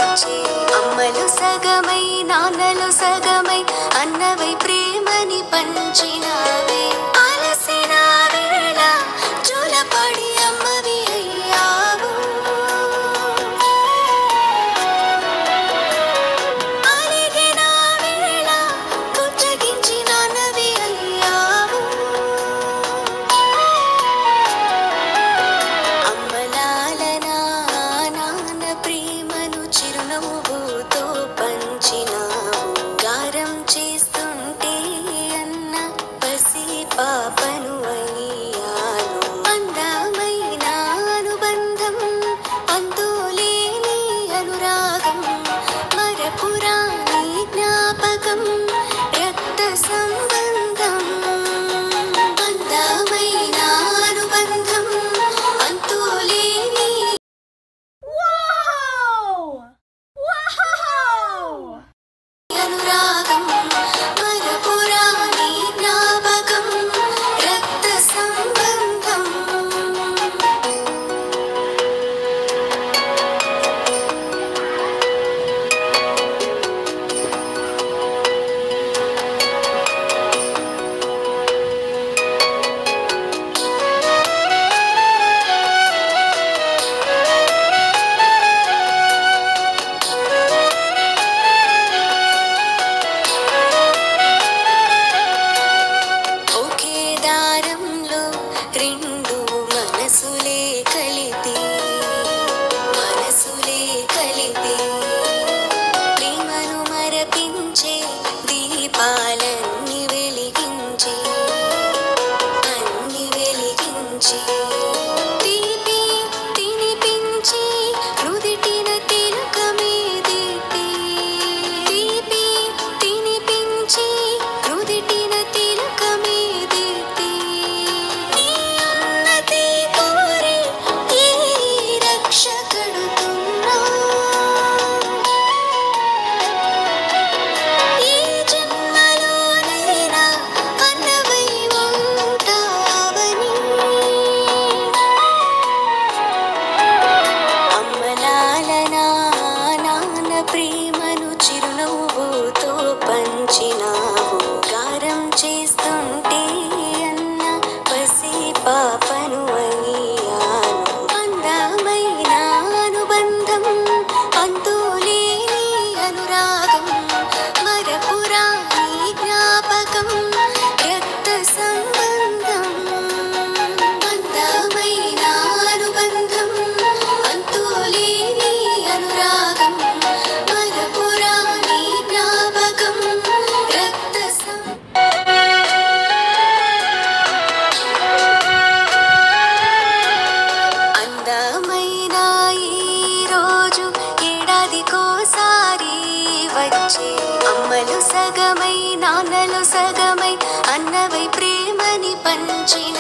వచ్చే అమ్మలు సగమై నాన్నలు సగమై అన్నవై ప్రేమని పంచినావే అలసిన వేళ జోలపడి అమ్మవి అయ్యావు అలిగిన వేళ బుజ్జగించి నాన్నవి అయ్యావు అమ్మలాలనా నాన్న ప్రేమను చిరునవ్వుతో పంచినావు గారం చేస్తుంటే అన్న పసి పాపను అయ్యాను అందమైన అనుబంధం అంతులేని అనురాగం మరపురాని జ్ఞాపకం రక్త సంబంధం అందమైన అనుబంధం అంతులేని అనురాగం మరపురాని జ్ఞాపకం రక్త సంబంధం ఒకే దారంలో రెండు మనసులే కలిపి ప్రేమను మరపించే దీపాలన్నీ వెలిగించి తీపి తినిపించి నుదిటిన తిలకమే దిద్ది తీపి తినిపించి నుదిటిన తిలకమే దిద్ది నీ ఉన్నతి కోరి ఈ రక్ష కడుతున్నా ఈ జన్మలోనైనా అన్నవై ఉంటావని అమ్మలాలనా నాన్న ప్రేమను చిరునవ్వుతో పంచినావు గారం చేస్తుంటే అన్న పసి పాపను అయ్యాను అందమైన అనుబంధం అంతులేని అనురాగం మరపురాని జ్ఞాపకం రక్త సంబంధం అందమైన అనుబంధం అంతులేని అనురాగం మరపురాని జ్ఞాపకం రక్త అందమైన ఈ రోజు ఏడాదికోసారి వచ్చే అమ్మలు సగమై నాన్నలు సగమై అన్నవై ప్రేమని పంచిన